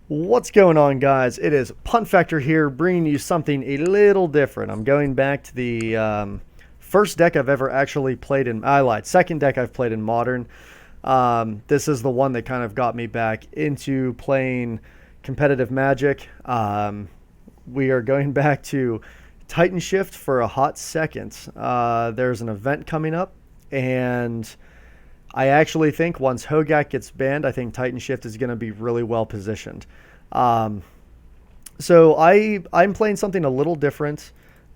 What's going on, guys? It is Punt Factor here, bringing you something a little different. I'm going back to the first deck I've ever actually played in. I lied. Second deck I've played in Modern. This is the one that kind of got me back into playing competitive Magic. We are going back to Titan Shift for a hot second. There's an event coming up, and I actually think once Hogak gets banned, I think Titan Shift is going to be really well positioned. Um, so I'm playing something a little different.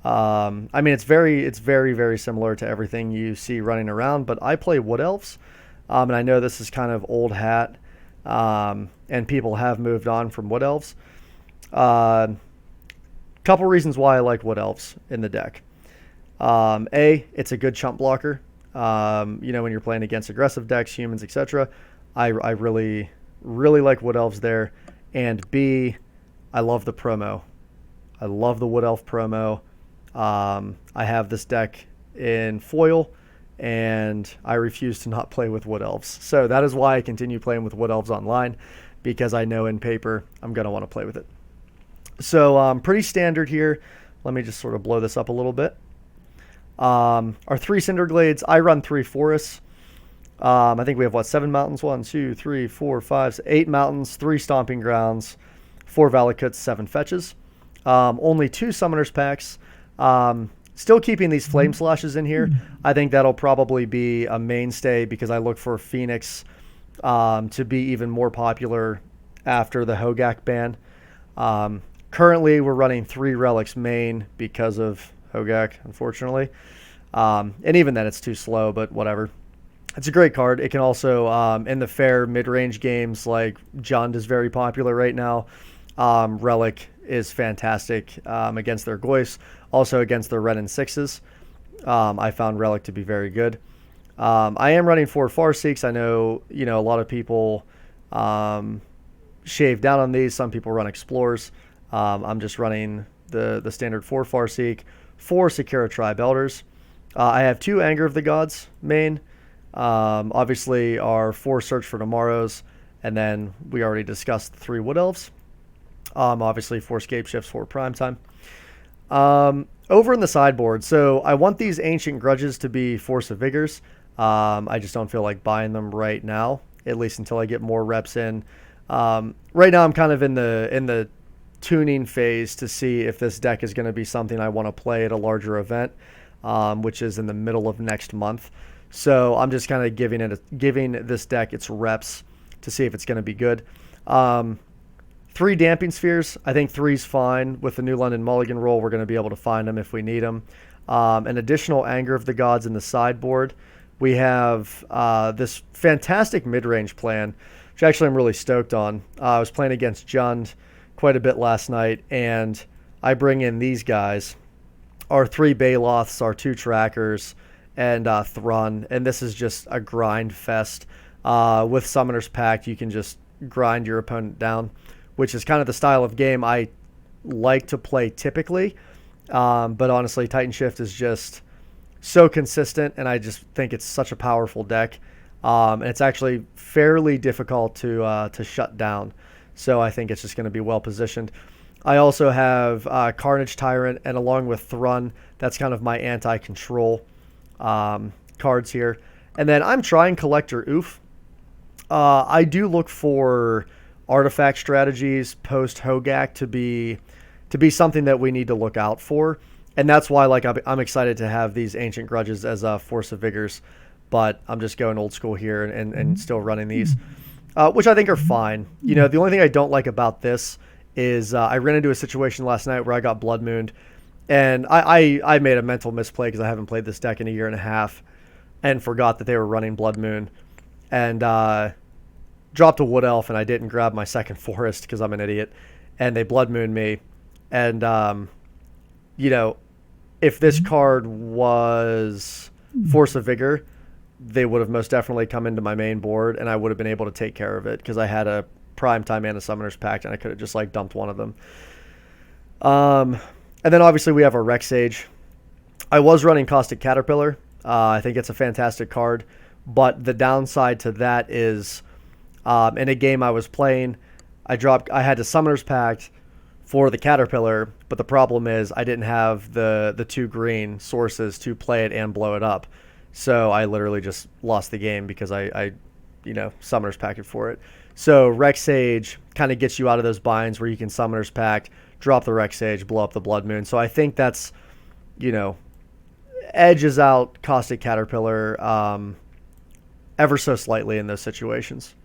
I mean, it's very similar to everything you see running around, but I play Wood Elves, and I know this is kind of old hat, and people have moved on from Wood Elves. Couple reasons why I like Wood Elves in the deck. It's a good chump blocker. When you're playing against aggressive decks, humans, etc. I really like Wood Elves there. And B, I love the promo. I love the Wood Elf promo. I have this deck in foil, and I refuse to not play with Wood Elves. So that is why I continue playing with Wood Elves online, because I know in paper I'm going to want to play with it. So pretty standard here. Let me just sort of blow this up a little bit. Our 3 Cinderglades. I run 3 forests. I think we have 7 mountains? 1, 2, 3, 4, 5, 8 mountains, 3 stomping grounds, 4 Valakuts, 7 fetches. Only 2 summoners packs. Still keeping these flame slashes in here. I think that'll probably be a mainstay because I look for Phoenix to be even more popular after the Hogak ban. Currently, we're running 3 relics main because of Hogak, unfortunately. And even then, it's too slow, but whatever. It's a great card. It can also, in the fair mid-range games, like Jund is very popular right now. Relic is fantastic against their Goyfs. Also against their Ren and 6s. I found Relic to be very good. I am running 4 Farseeks. I know, a lot of people shave down on these. Some people run Explorers. I'm just running the standard 4 Farseek, 4 Sakura Tribe Elders. I have 2 Anger of the Gods main. Obviously, our 4 Search for Tomorrows, and then we already discussed 3 Wood Elves. Obviously, 4 Scape Shifts, 4 Primetime. Over in the sideboard, so I want these Ancient Grudges to be Force of Vigors. I just don't feel like buying them right now, at least until I get more reps in. Right now, I'm kind of in the tuning phase to see if this deck is going to be something I want to play at a larger event, which is in the middle of next month. So I'm just kind of giving this deck its reps to see if it's going to be good. 3 Damping Spheres. I think 3's fine. With the New London Mulligan roll, we're going to be able to find them if we need them. An additional Anger of the Gods in the sideboard. We have this fantastic mid-range plan, which actually I'm really stoked on. I was playing against Jund quite a bit last night, and I bring in these guys. Our 3 Baloths, our 2 Trackers, and Thrun, and this is just a grind fest. With Summoner's Pact, you can just grind your opponent down, which is kind of the style of game I like to play typically. But honestly, Titan Shift is just so consistent, and I just think it's such a powerful deck. And it's actually fairly difficult to shut down. So I think it's just going to be well positioned. I also have Carnage Tyrant, and along with Thrun, that's kind of my anti-control cards here. And then I'm trying Collector Oof. I do look for artifact strategies post Hogak to be something that we need to look out for, and that's why I'm excited to have these Ancient Grudges as a Force of Vigors, but I'm just going old school here and still running these, which I think are fine. The only thing I don't like about this is I ran into a situation last night where I got Blood Mooned, and I made a mental misplay because I haven't played this deck in a year and a half and forgot that they were running Blood Moon, and dropped a Wood Elf, and I didn't grab my second Forest because I'm an idiot, and they Blood Mooned me. And, if this card was Force of Vigor, they would have most definitely come into my main board, and I would have been able to take care of it because I had a Primetime and a Summoner's Pact, and I could have just dumped one of them. And then obviously we have our Rex Sage. I was running Caustic Caterpillar. I think it's a fantastic card, but the downside to that is in a game I was playing, I had to Summoner's Pact for the Caterpillar, but the problem is I didn't have the 2 green sources to play it and blow it up. So I literally just lost the game because I Summoner's Packed for it. So Rex Sage kind of gets you out of those binds where you can Summoner's Pact, drop the Rex Sage, blow up the Blood Moon. So I think that's, edges out Caustic Caterpillar ever so slightly in those situations.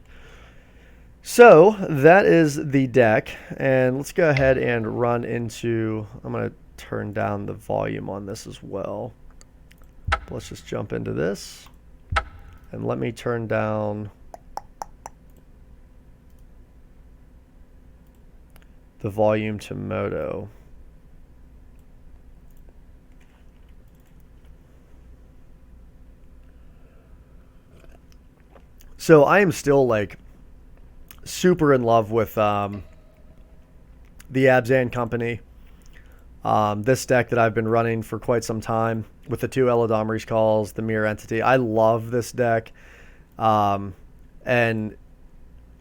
So that is the deck, and let's go ahead and run into, I'm going to turn down the volume on this as well. Let's just jump into this, and let me turn down the volume to Moto. So I am still like super in love with the Abzan company. This deck that I've been running for quite some time with the 2 Eladamri's calls, the Mirror Entity. I love this deck. And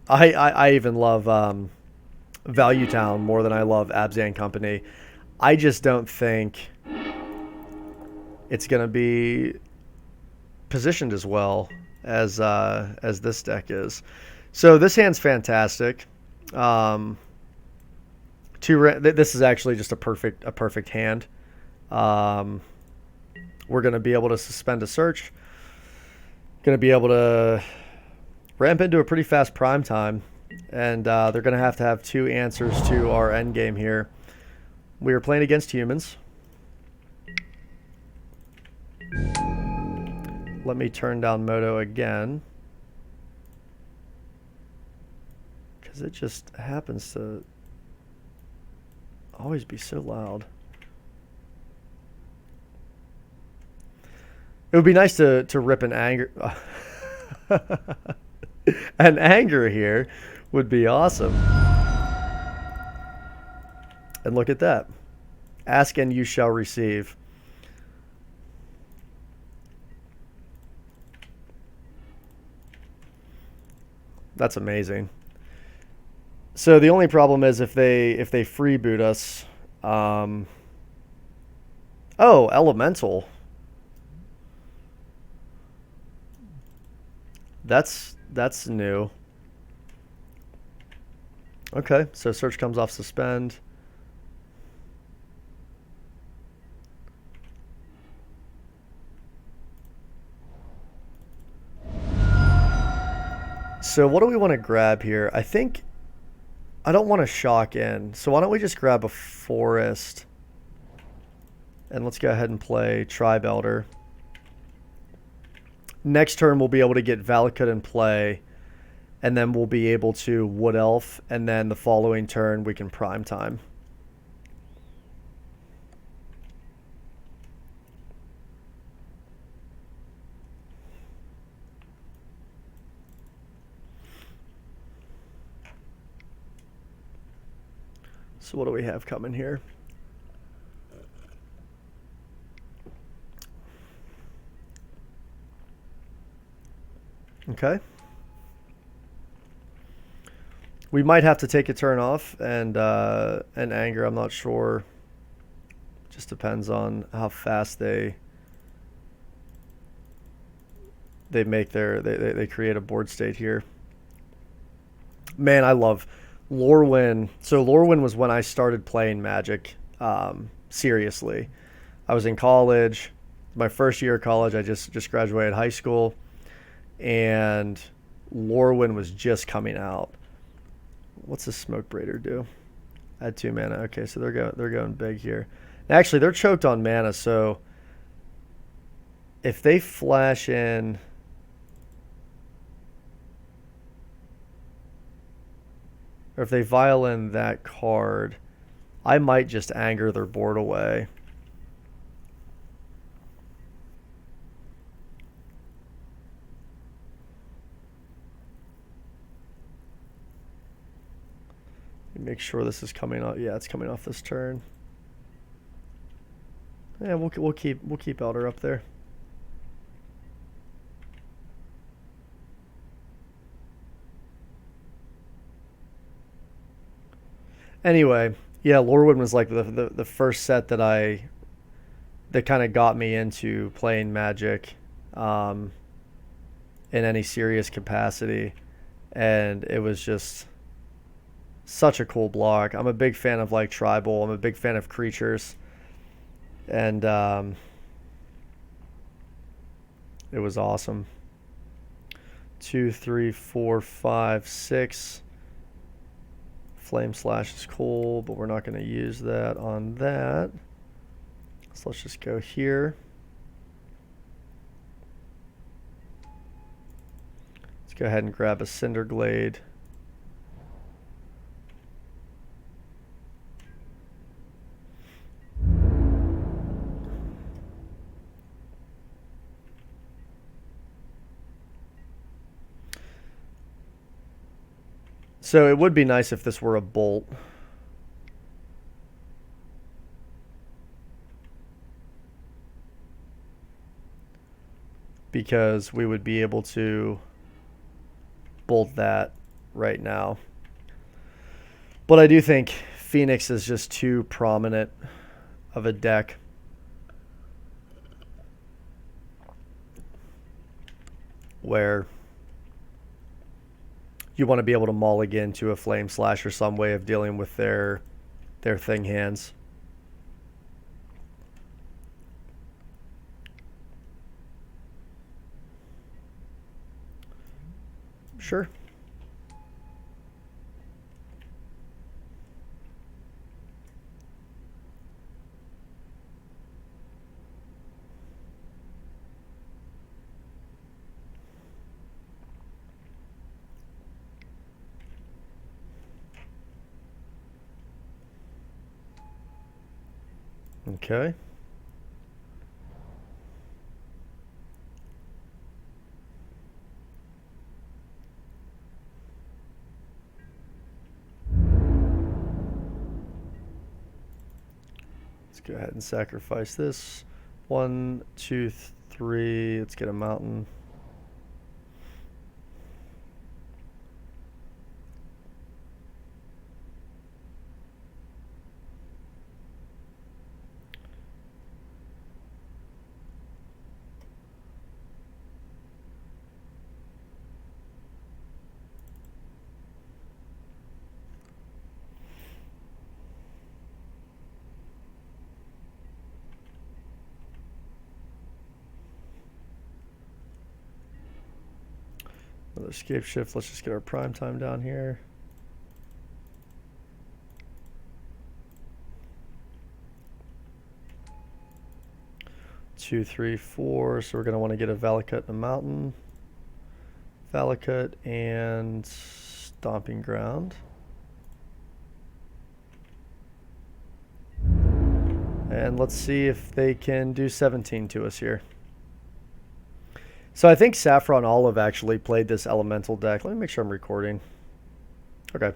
I even love Value Town more than I love Abzan company. I just don't think it's going to be positioned as well as this deck is. So this hand's fantastic. This is actually just a perfect hand. We're going to be able to suspend a search. Going to be able to ramp into a pretty fast prime time, and they're going to have 2 answers to our end game here. We are playing against humans. Let me turn down Moto again, because it just happens to always be so loud. It would be nice to rip an anger. An anger here would be awesome. And look at that. Ask and you shall receive. That's amazing. So the only problem is if they freeboot us. Oh, Elemental. That's new. Okay, so search comes off suspend. So what do we want to grab here? I think I don't want to shock in. So why don't we just grab a forest? And let's go ahead and play Tribe Elder. Next turn we'll be able to get Valakut in play. And then we'll be able to Wood Elf. And then the following turn we can Prime Time. So what do we have coming here? Okay. We might have to take a turn off and anger. I'm not sure. Just depends on how fast they make their they create a board state here. Man, I love Lorwyn. So Lorwyn was when I started playing Magic seriously. I was in college, my first year of college. I just graduated high school, and Lorwyn was just coming out. What's this Smoke Braider do? Add 2 mana. Okay, so they're going big here. Actually, they're choked on mana, so if they flash in, or if they violin that card, I might just anger their board away. Make sure this is coming off. Yeah, it's coming off this turn. Yeah, we'll keep Elder up there. Anyway, yeah, Lorewood was like the first set that kind of got me into playing Magic um, in any serious capacity, and it was just such a cool block. I'm a big fan of like tribal. I'm a big fan of creatures, and it was awesome. 2, 3, 4, 5, 6. Flame Slash is cool, but we're not going to use that on that. So let's just go here. Let's go ahead and grab a Cinder Glade. So it would be nice if this were a bolt. Because we would be able to bolt that right now. But I do think Phoenix is just too prominent of a deck. Where you want to be able to mulligan to a Flame Slash or some way of dealing with their thing hands. Sure. Okay. Let's go ahead and sacrifice this. 1, 2, 3. Let's get a mountain. Another escape shift. Let's just get our prime time down here. Two, 3, 4. So we're going to want to get a Valakut and a mountain. Valakut and Stomping Ground. And let's see if they can do 17 to us here. So I think Saffron Olive actually played this elemental deck. Let me make sure I'm recording. Okay.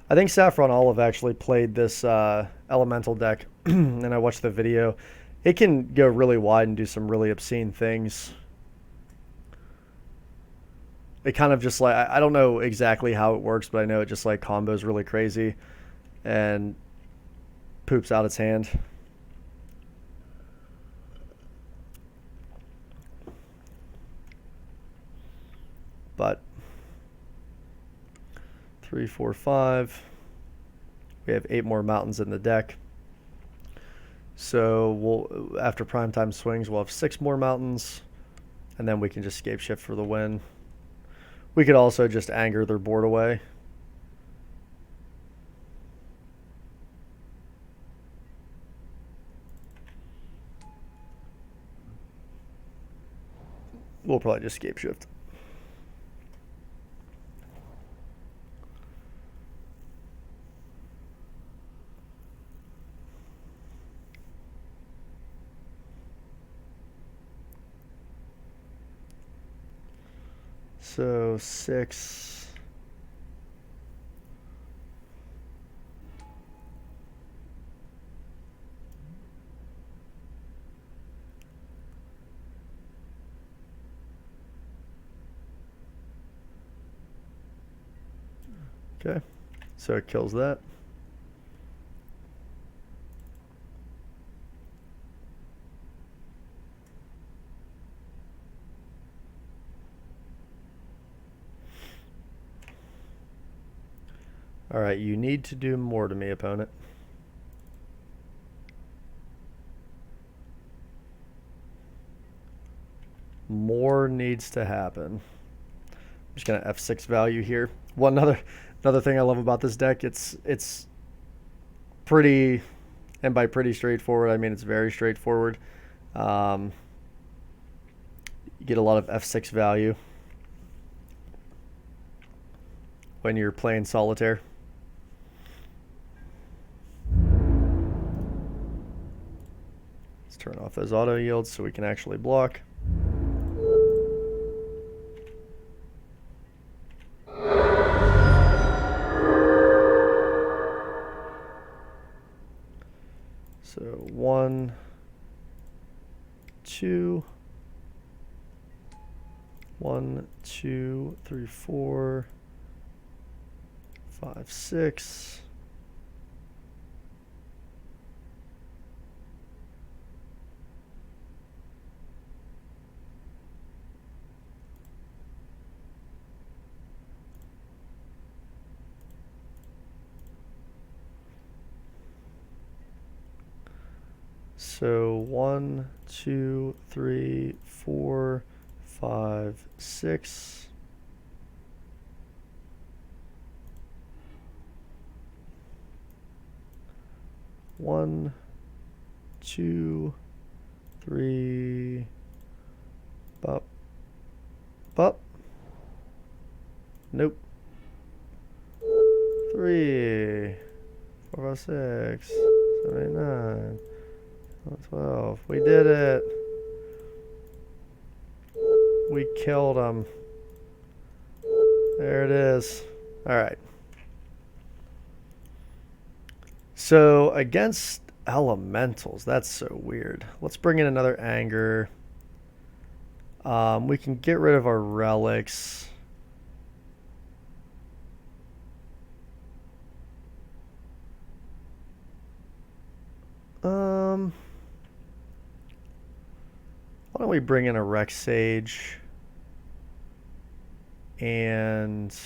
I think Saffron Olive actually played this elemental deck, and I watched the video. It can go really wide and do some really obscene things. It kind of just like, I don't know exactly how it works, but I know it just like combos really crazy and poops out its hand. But 3, 4, 5. We have 8 more mountains in the deck. So we'll, after primetime swings, we'll have 6 more mountains, and then we can just escape shift for the win. We could also just anger their board away. We'll probably just escape shift. So 6. Okay, so it kills that. Alright, you need to do more to me, opponent. More needs to happen. I'm just gonna F6 value here. Another thing I love about this deck, it's pretty, and by pretty straightforward, I mean it's very straightforward. You get a lot of F6 value when you're playing solitaire. Let's turn off those auto yields so we can actually block. So 1, 2, 1, 2, 3, 4, 5, 6. So 1, 2, 3, 4, 5, 6. One, 2, 3, bop, bop. Nope. 3, 4, 5, 6, 7, 8, 9, 12. We did it. We killed him. There it is. All right. So against elementals, that's so weird. Let's bring in another anger. We can get rid of our relics. Why don't we bring in a Rex Sage and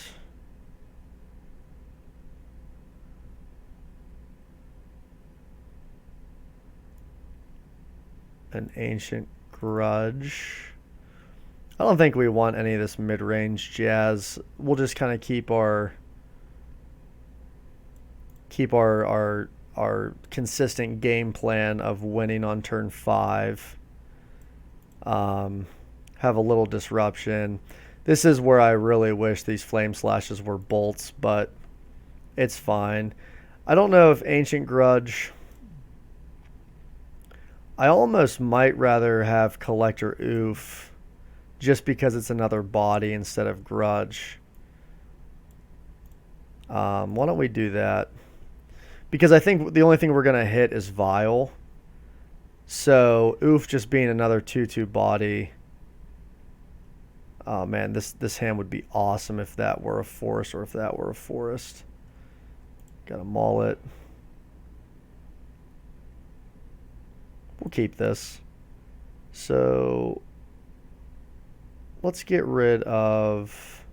an Ancient Grudge. I don't think we want any of this mid-range jazz. We'll just kind of keep our consistent game plan of winning on turn 5. Have a little disruption. This is where I really wish these Flame Slashes were bolts, but it's fine. I don't know if Ancient Grudge... I almost might rather have Collector Oof just because it's another body instead of Grudge. Why don't we do that? Because I think the only thing we're going to hit is Vile. So Oof just being another 2/2 body. Oh man, this hand would be awesome if that were a forest or if that were a forest. Gotta maul it. We'll keep this. So let's get rid of...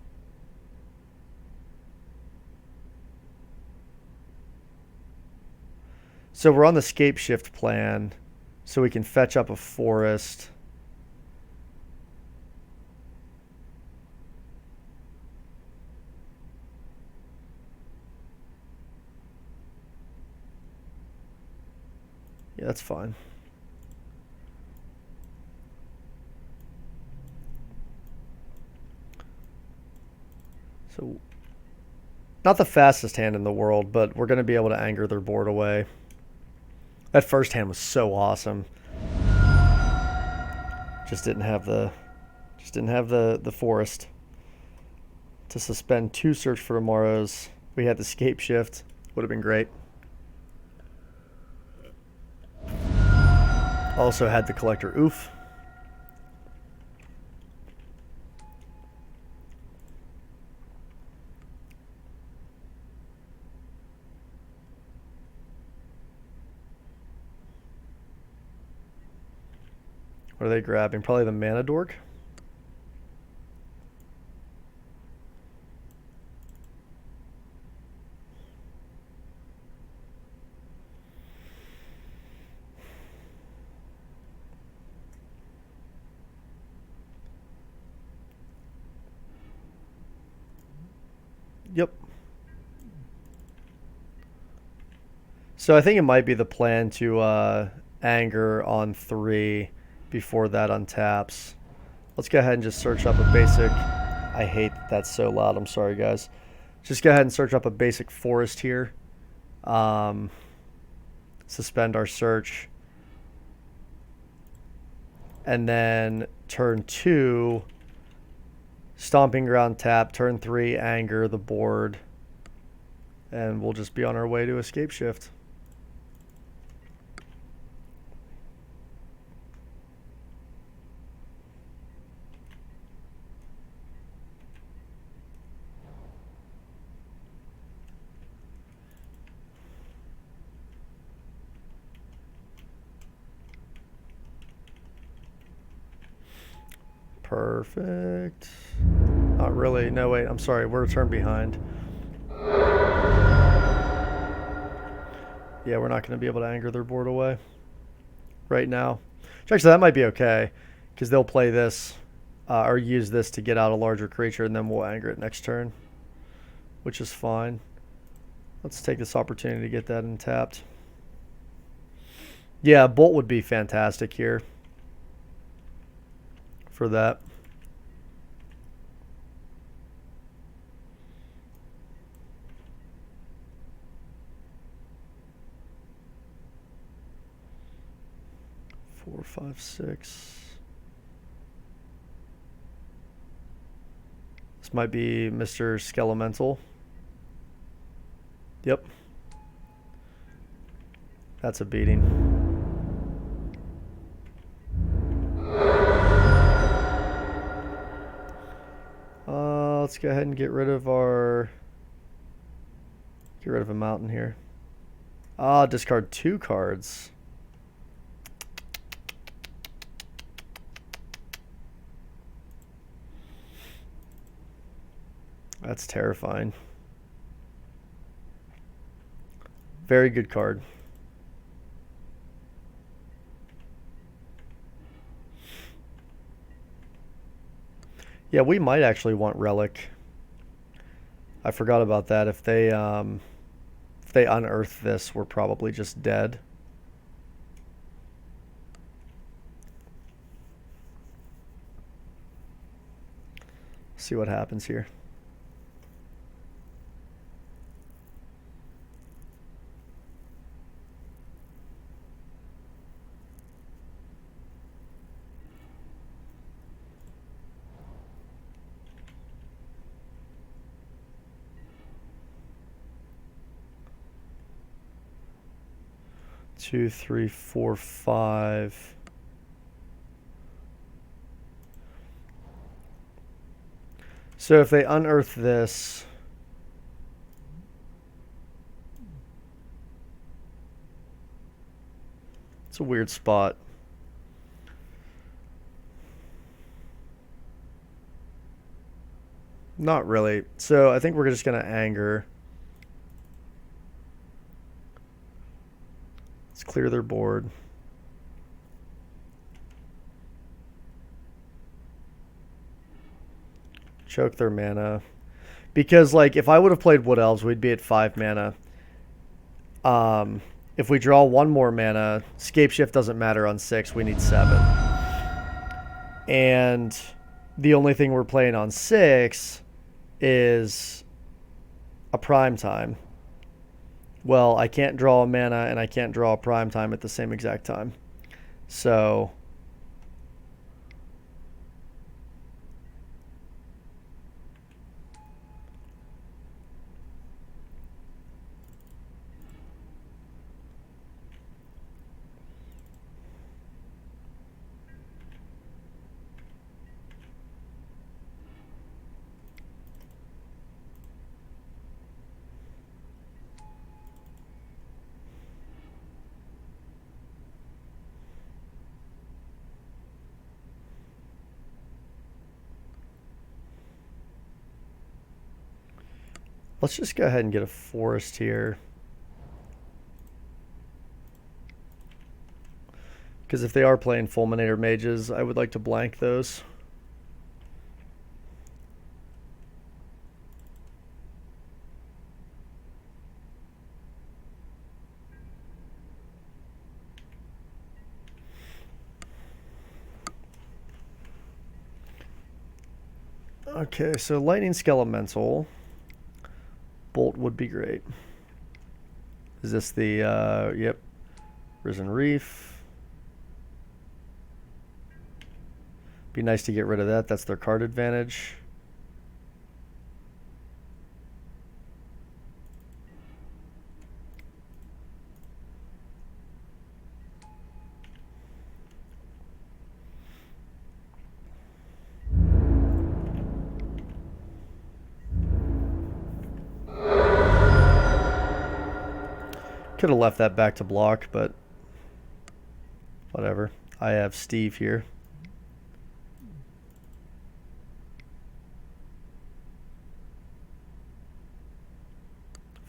So we're on the scape shift plan, so we can fetch up a forest. Yeah, that's fine. So, not the fastest hand in the world, but we're going to be able to anger their board away. That first hand was so awesome. Just didn't have the forest to suspend 2 Search for Tomorrows. We had the scape shift. Would have been great. Also had the Collector Oof. What are they grabbing? Probably the Mana Dork. So I think it might be the plan to anger on 3 before that untaps. Let's go ahead and just search up a basic. I hate that that's so loud. I'm sorry, guys. Just go ahead and search up a basic forest here. Suspend our search. And then turn 2, Stomping Ground tap. Turn 3, anger the board. And we'll just be on our way to escape shift. Perfect. Not really. No, wait. I'm sorry. We're a turn behind. Yeah, we're not going to be able to anger their board away right now. Actually, that might be okay because they'll play this or use this to get out a larger creature, and then we'll anger it next turn, which is fine. Let's take this opportunity to get that untapped. Yeah, Bolt would be fantastic here for that. Four, 5, 6. This might be Mr. Skelemental. Yep. That's a beating. Let's go ahead and get rid of a mountain here. Discard 2 cards. That's terrifying. Very good card. Yeah, we might actually want Relic. I forgot about that. If they unearth this, we're probably just dead. See what happens here. Two, 3, 4, 5. So if they unearth this, it's a weird spot. Not really. So I think we're just going to anger. Let's clear their board. Choke their mana. Because, like, if I would have played Wood Elves, we'd be at 5 mana. If we draw 1 more mana, Scape Shift doesn't matter on 6. We need 7. And the only thing we're playing on 6 is a Prime Time. Well, I can't draw a mana and I can't draw a Prime Time at the same exact time. So let's just go ahead and get a forest here. Because if they are playing Fulminator Mages, I would like to blank those. Okay, so Lightning Skelemental. Bolt would be great. Is this the, yep, Risen Reef. Be nice to get rid of that. That's their card advantage. Could have left that back to block, but whatever. I have Steve here.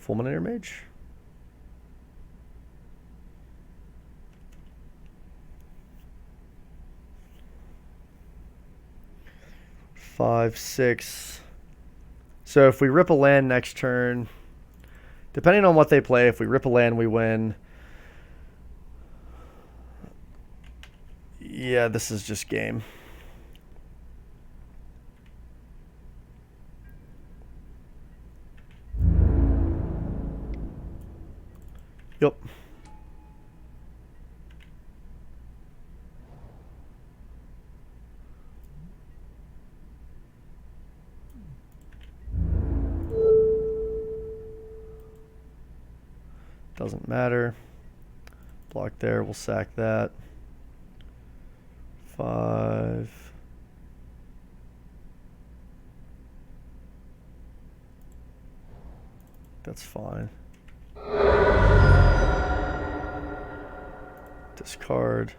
Fulminator Mage. Five, six. So if we rip a land next turn, depending on what they play, if we rip a land, we win. Yeah, this is just game. Yep. Doesn't matter. Block there, we'll sack that. 5. That's fine. Discard.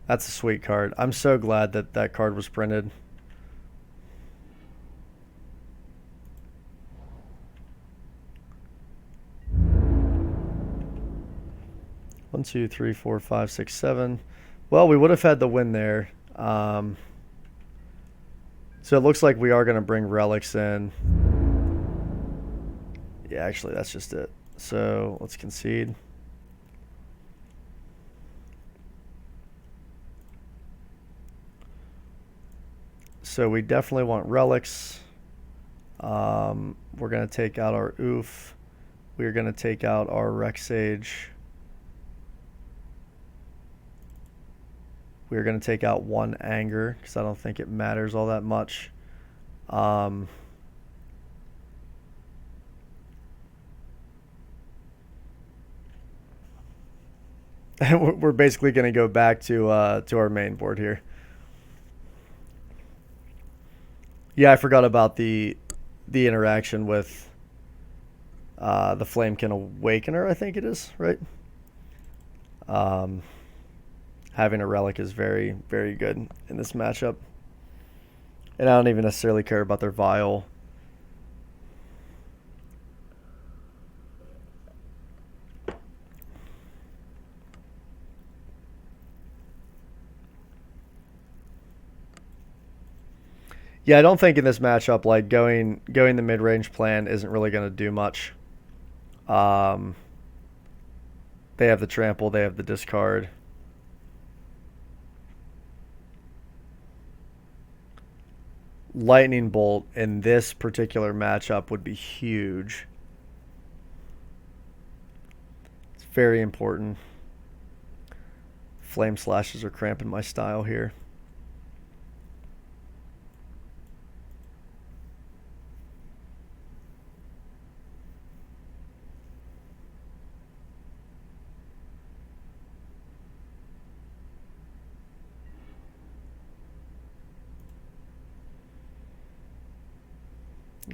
That's a sweet card. I'm so glad that that card was printed. One, two, three, four, five, six, seven. Well, we would have had the win there. So it looks like we are going to bring relics in. Yeah, actually, that's just it. So let's concede. So we definitely want relics. We're going to take out our Oof. We're going to take out our Rexage. We're going to take out one Anger because I don't think it matters all that much. We're basically going to go back to our main board here. Yeah, I forgot about the interaction with the Flamekin Awakener, I think it is, right? Having a relic is very, very good in this matchup. And I don't even necessarily care about their Vial. Yeah, I don't think in this matchup, like going the mid-range plan isn't really going to do much. They have the trample, they have the discard. Lightning Bolt in this particular matchup would be huge. It's very important. Flame Slashes are cramping my style here.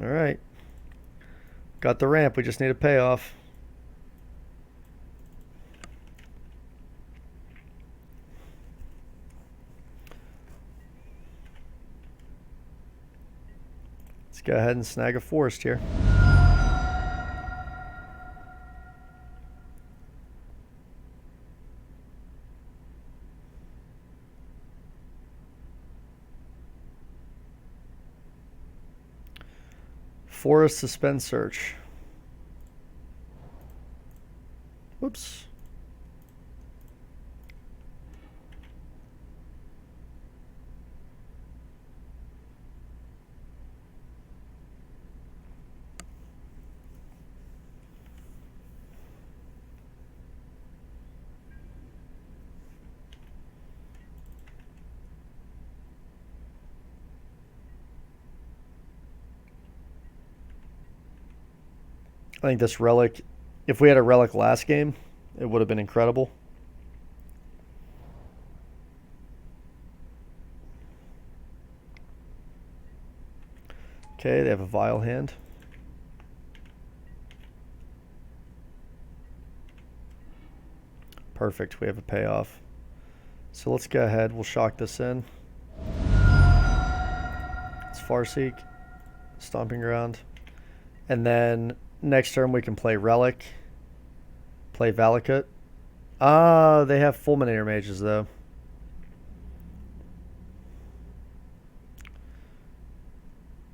All right. Got the ramp. We just need a payoff. Let's go ahead and snag a forest here. Forest, suspend search. Whoops. I think this relic, if we had a relic last game, it would have been incredible. Okay, they have a Vile hand. Perfect, we have a payoff. So let's go ahead, we'll shock this in. It's Farseek, Stomping Ground. And then next turn we can play Relic, play Valakut. They have Fulminator Mages though.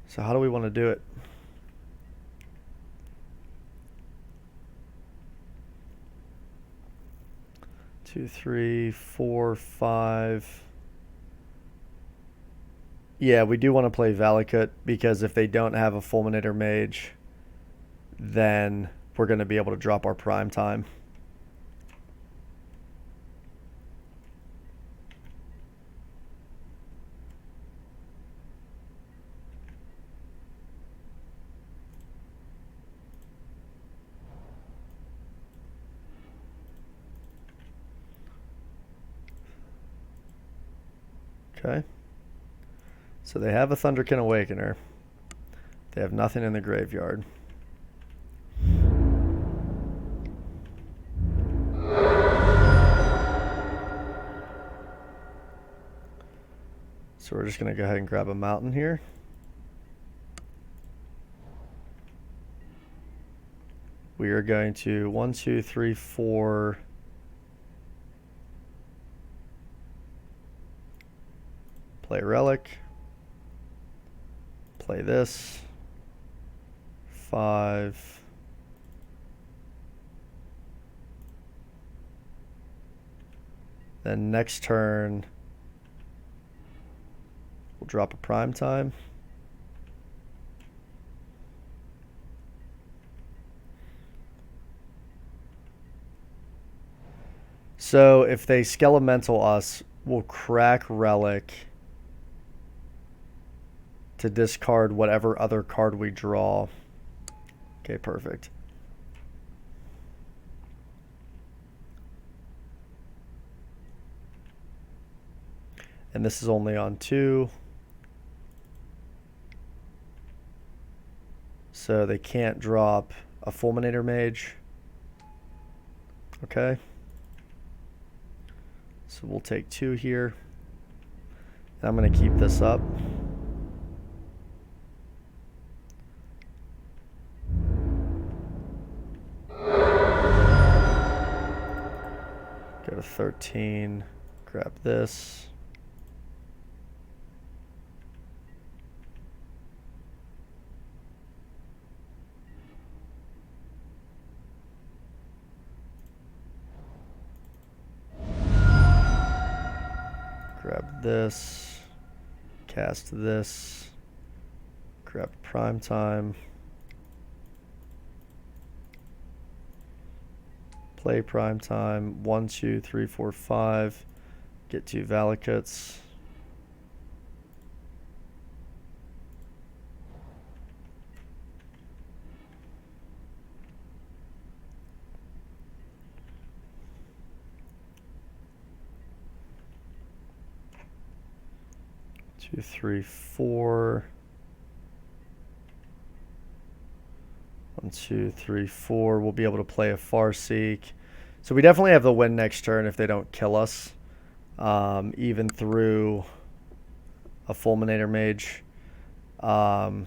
So how do we want to do it? Two, three, four, five. Yeah, we do want to play Valakut because if they don't have a Fulminator Mage, then we're going to be able to drop our prime time. Okay. So they have a Thunderkin Awakener. They have nothing in the graveyard. So we're just going to go ahead and grab a mountain here. We are going to 1, 2, 3, 4. Play Relic. Play this. 5. Then next turn, we'll drop a prime time. So if they Skelemental us, we'll crack Relic to discard whatever other card we draw. Okay, perfect. And this is only on 2. So they can't drop a Fulminator Mage. Okay. So we'll take 2 here. And I'm going to keep this up. Go to 13. Grab this. Grab this, cast this, grab prime time, play prime time, 1, 2, 3, 4, 5, get 2 Valakuts. Two, three, 4. 1, 2, 3, 4. We'll be able to play a Farseek. So we definitely have the win next turn if they don't kill us, even through a Fulminator Mage. The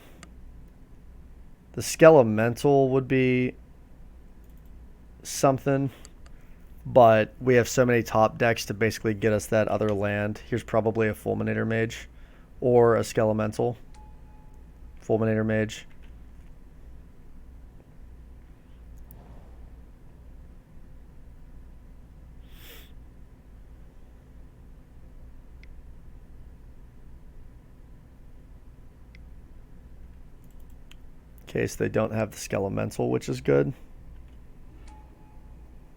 Skelemental would be something, but we have so many top decks to basically get us that other land. Here's probably a Fulminator Mage or a Skelemental. Fulminator Mage. case they don't have the Skelemental, which is good.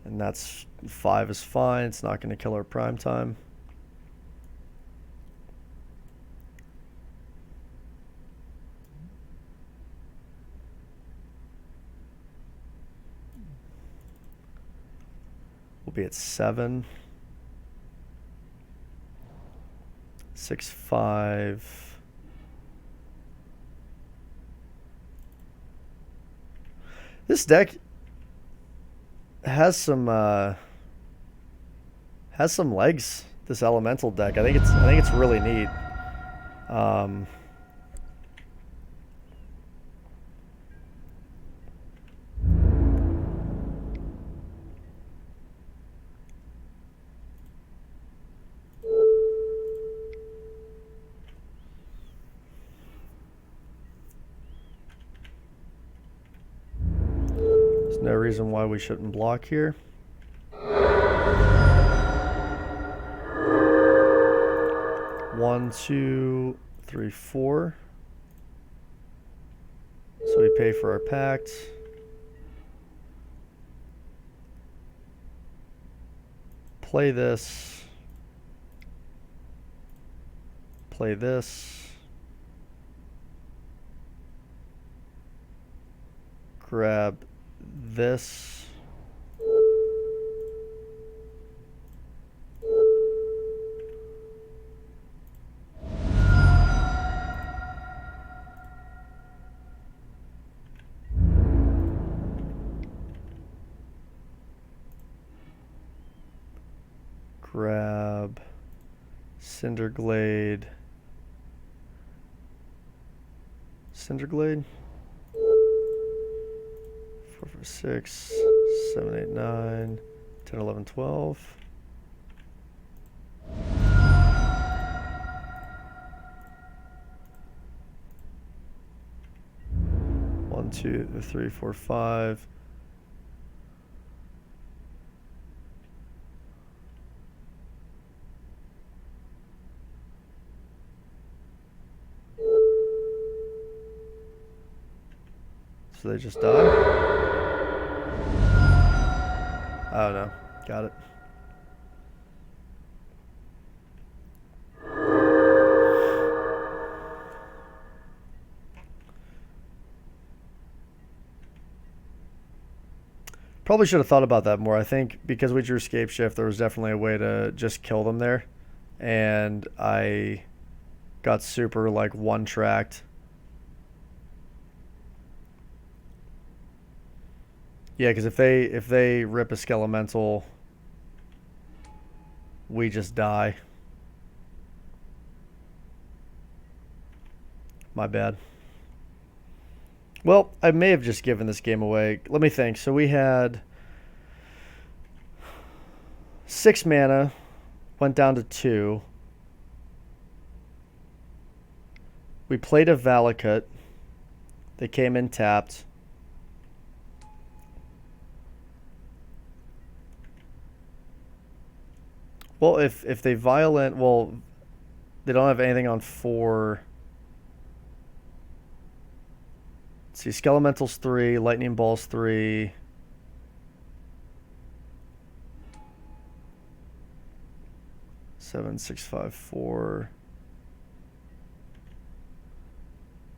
And that's 5 is fine. It's not going to kill our prime time. We'll be at 7. 6, 5. This deck has some legs. This elemental deck, I think it's really neat. There's no reason why we shouldn't block here. One, 2, 3, 4. So we pay for our pact. Play this. Play this. Grab this. Grab Cinderglade. Cinderglade. 4, 4, 6, 7, 8, 9, 10, 11, 12. One, 2, 3, 4, 5. So they just die? Oh no, got it. Probably should have thought about that more. I think because we drew Scape Shift, there was definitely a way to just kill them there. And I got super like one-tracked. Yeah, because if they rip a Skelemental, we just die. My bad. Well, I may have just given this game away. Let me think. So we had 6 mana, went down to 2. We played a Valakut. They came in tapped. Well, if they violent, well, they don't have anything on 4. Let's see, Skelemental's 3, Lightning Ball's 3. Seven, 6, 5, 4.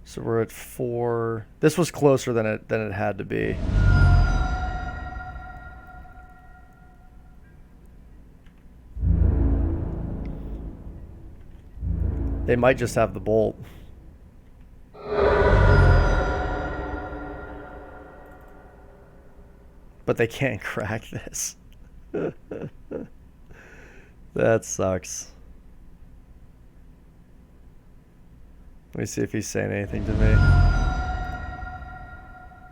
So we're at 4. This was closer than it had to be. They might just have the bolt. But they can't crack this. That sucks. Let me see if he's saying anything to me.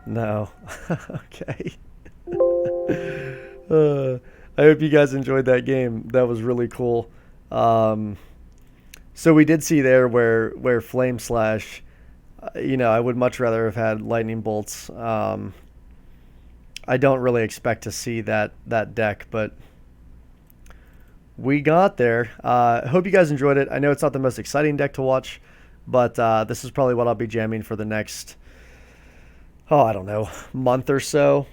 No. Okay. I hope you guys enjoyed that game. That was really cool. So we did see there where Flame Slash, I would much rather have had Lightning Bolts. I don't really expect to see that deck, but we got there. I hope you guys enjoyed it. I know it's not the most exciting deck to watch, but this is probably what I'll be jamming for the next oh, I don't know, month or so,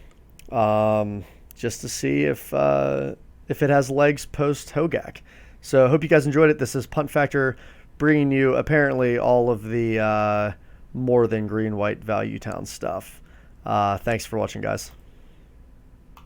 just to see if it has legs post Hogak. So I hope you guys enjoyed it. This is Punt Factor bringing you apparently all of the more than green white value town stuff. Thanks for watching, guys.